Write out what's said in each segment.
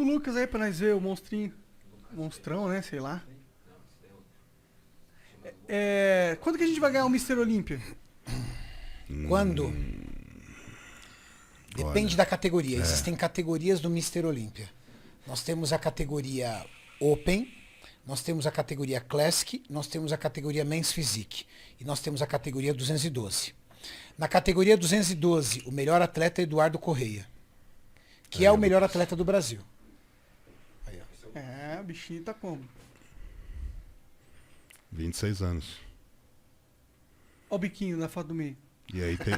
do Lucas aí pra nós ver o monstrinho. Monstrão, né? Sei lá. Quando que a gente vai ganhar o Mr. Olímpia? Quando? Depende Olha, da categoria. Existem categorias do Mr. Olímpia. Nós temos a categoria Open, nós temos a categoria Classic, nós temos a categoria Men's Physique e nós temos a categoria 212. Na categoria 212, o melhor atleta é Eduardo Correia, que é o melhor atleta do Brasil. Aí, ó. O bichinho tá como? 26 anos. Ó o biquinho na foto do meio. E aí tem...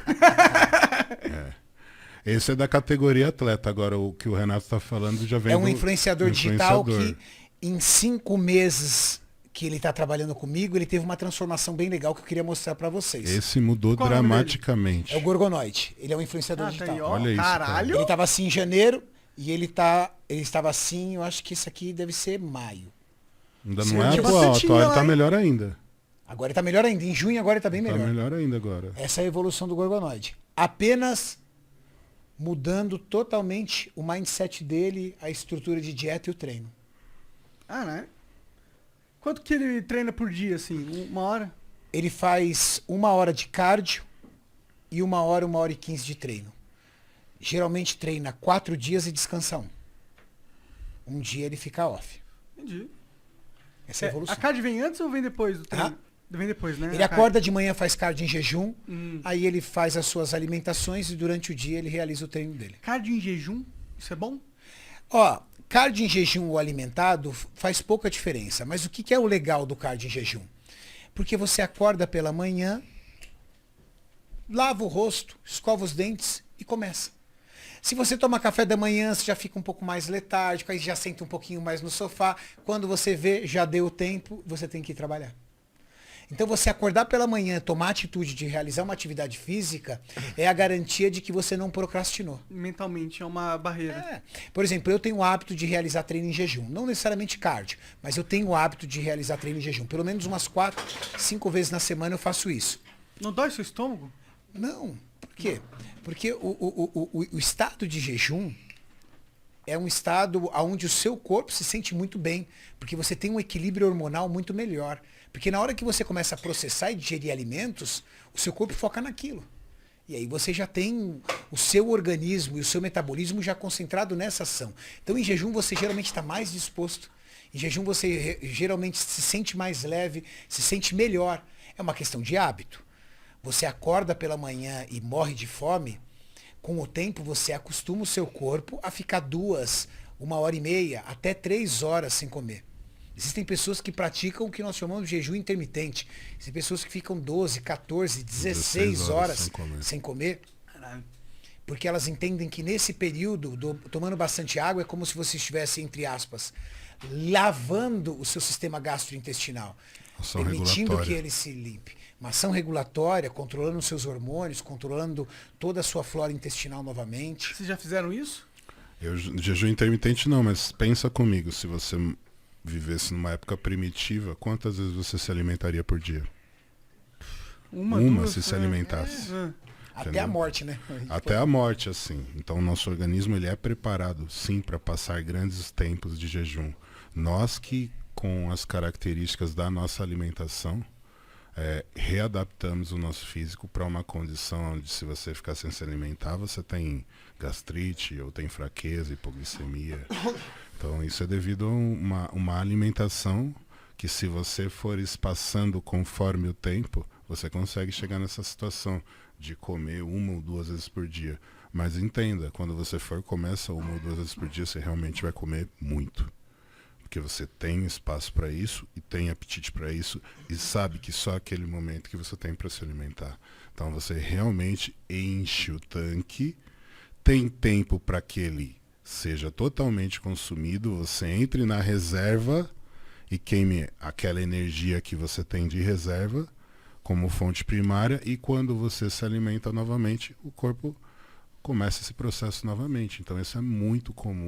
Esse é da categoria atleta. Agora, o que o Renato está falando já vem É um influenciador digital que influenciador. em 5 meses que ele está trabalhando comigo, ele teve uma transformação bem legal que eu queria mostrar para vocês. Esse mudou Qual é o nome dramaticamente. É o Gorgonoide. Ele é um influenciador Tá digital. aí, ó. Olha isso, Caralho. Ele estava assim em janeiro e ele estava assim, eu acho que isso aqui deve ser maio. Ainda Sim, não é tinha atual. bastante Atual ele lá, tá hein? melhor ainda. Agora ele está melhor ainda. Em junho agora ele está bem Tá melhor. melhor ainda agora. Essa é a evolução do Gorgonoide. Apenas mudando totalmente o mindset dele, a estrutura de dieta e o treino. Né? Quanto que ele treina por dia, assim? 1 hora? Ele faz 1 hora de cardio e 1 hora, 1 hora e 15 de treino. Geralmente treina 4 dias e descansa 1. Um dia ele fica off. Entendi. Essa é a evolução. A cardio vem antes ou vem depois do treino? Vem depois, né? Ele acorda de manhã, faz cardio em jejum, Hum. aí ele faz as suas alimentações e durante o dia ele realiza o treino dele. Cardio em jejum? Isso é bom? Ó, cardio em jejum ou alimentado faz pouca diferença, mas o que é o legal do cardio em jejum? Porque você acorda pela manhã, lava o rosto, escova os dentes e começa. Se você toma café da manhã, você já fica um pouco mais letárgico, aí já senta um pouquinho mais no sofá. Quando você vê, já deu o tempo, você tem que ir trabalhar. Então você acordar pela manhã, tomar a atitude de realizar uma atividade física, é a garantia de que você não procrastinou. Mentalmente é uma barreira. Por exemplo, eu tenho o hábito de realizar treino em jejum. Não necessariamente cardio, mas eu tenho o hábito de realizar treino em jejum. Pelo menos umas 4, 5 vezes na semana eu faço isso. Não dói seu estômago? Não. Por quê? Porque o estado de jejum é um estado onde o seu corpo se sente muito bem, porque você tem um equilíbrio hormonal muito melhor. Porque na hora que você começa a processar e digerir alimentos, o seu corpo foca naquilo. E aí você já tem o seu organismo e o seu metabolismo já concentrado nessa ação. Então em jejum você geralmente está mais disposto. Em jejum você geralmente se sente mais leve, se sente melhor. É uma questão de hábito. Você acorda pela manhã e morre de fome, com o tempo você acostuma o seu corpo a ficar 2, 1h30, até 3 horas sem comer. Existem pessoas que praticam o que nós chamamos de jejum intermitente. Existem pessoas que ficam 12, 14, 16 horas sem comer. Caralho. Porque elas entendem que nesse período, tomando bastante água, é como se você estivesse, entre aspas, lavando o seu sistema gastrointestinal. Ação Permitindo regulatória. que ele se limpe. Uma ação regulatória, controlando os seus hormônios, controlando toda a sua flora intestinal novamente. Vocês já fizeram isso? Eu jejum intermitente não, mas pensa comigo, se você vivesse numa época primitiva, quantas vezes você se alimentaria por dia? Uma, duas, se alimentasse. Até Entendeu? a morte, né? Até a morte, assim. Então, o nosso organismo ele é preparado, sim, para passar grandes tempos de jejum. Nós que, com as características da nossa alimentação, readaptamos o nosso físico para uma condição onde, se você ficar sem se alimentar, você tem gastrite, ou tem fraqueza, hipoglicemia. Então, isso é devido a uma alimentação que, se você for espaçando conforme o tempo, você consegue chegar nessa situação de comer 1 ou 2 vezes por dia. Mas entenda, quando você for comer essa 1 ou 2 vezes por dia, você realmente vai comer muito. Porque você tem espaço para isso e tem apetite para isso e sabe que só aquele momento que você tem para se alimentar. Então você realmente enche o tanque, tem tempo para que ele seja totalmente consumido, você entre na reserva e queime aquela energia que você tem de reserva como fonte primária, e quando você se alimenta novamente, o corpo começa esse processo novamente. Então isso é muito comum.